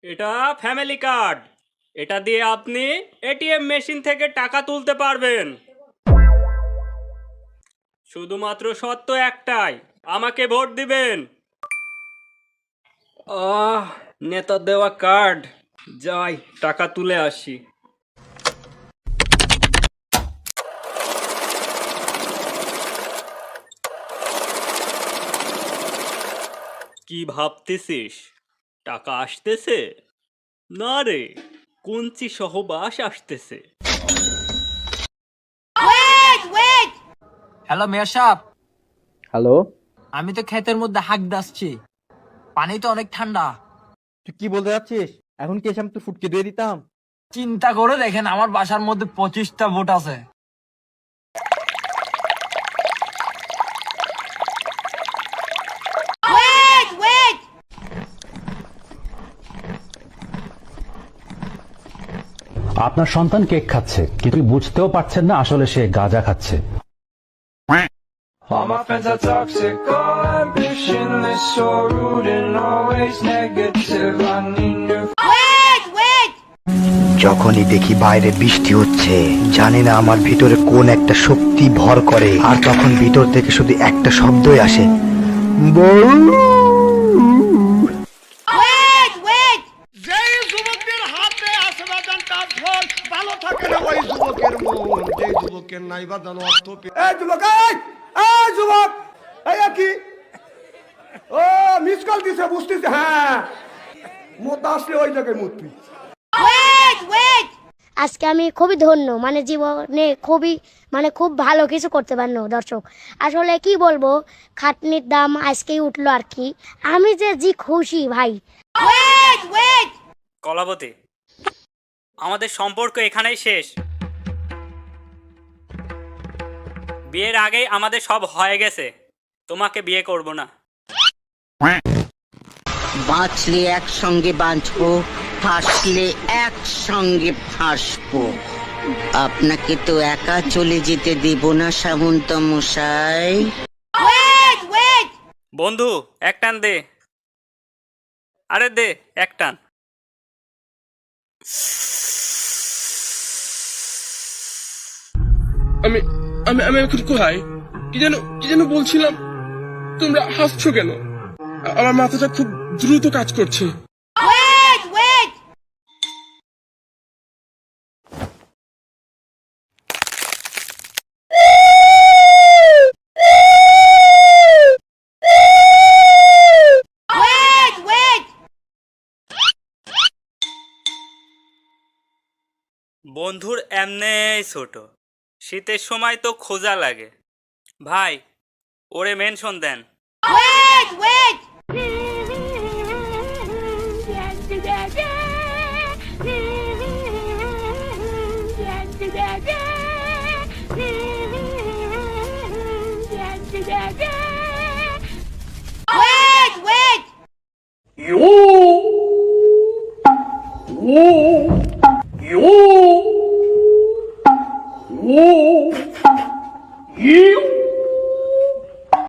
এটা family card. এটা দিয়ে আপনি এটিএম মেশিন থেকে টাকা তুলতে পারবেন। শুধুমাত্র শর্ত একটাই, আমাকে ভোট দিবেন। নেতা দেওয়া কার্ড, যাই টাকা তুলে আসি। কি ভাবতেছিস টাকা আসতেছে? না রে, কুঞ্চি সহবাস আসতেছে। হ্যালো মেয়র সাহেব, হ্যালো, আমি তো ক্ষেতের মধ্যে হাঁক দাসছি, পানি তো অনেক ঠান্ডা। তুই কি বলতে যাচ্ছিস? এখন কি এসে আমি তো ফুটকে দিয়ে দিতাম? চিন্তা করে দেখেন, আমার বাসার মধ্যে 25টা ভোট আছে। আপনার সন্তান কেক খাচ্ছে, কিন্তু বুঝতেও পারছেন না আসলে সে গাঁজা খাচ্ছে। All my friends are toxic, all ambitionless, so rude and always negative. I need new. যখনই দেখি বাইরে বৃষ্টি হচ্ছে, জানি না আমার ভিতরে কোন একটা শক্তি ভর করে, আর তখন ভিতর থেকে শুধু একটা শব্দই আসে, বউ। যেই যুবকের হাতে আসে বাজানটা ঢোল, ভালো থাকে না ওই যুবকের মন। যেই যুবকের নাই বাজানো অর্থ। এই যুবক, এই যুবক, এই কি ও মিস কল দিছে, বুঝতেছে? হ্যাঁ, মোতা আসলে ওই জায়গায় মুতবি। আজকে আমি খুবই ধন্য, মানে জীবনে খুব ভালো কিছু করতে পারলো। দর্শক, আসলে কি বলবো, খাটনির দাম আজকেই উঠলো আর কি। আমি যে খুশি ভাই। কলাবতী, আমাদের সম্পর্ক এখানেই শেষ। বিয়ের আগেই আমাদের সব হয়ে গেছে, তোমাকে বিয়ে করব না। বাঁচলে একসঙ্গে বাঁচবো, ফাঁসলে একসঙ্গে ফাঁসবো। আপনাকে তো একা চলে যেতে দেব না সামন্ত মশাই। বন্ধু, এক টান দে। আরে দে এক টান। আমি আমি আমি এখন কোথায়? কি যেন বলছিলাম? তোমরা হাসছো কেন? আমার মাথাটা খুব দ্রুত কাজ করছে। বন্ধুর এমনেই ছোট, শীতের সময় তো খোঁজা লাগে। ভাই, ওরে মেনশন দেন। You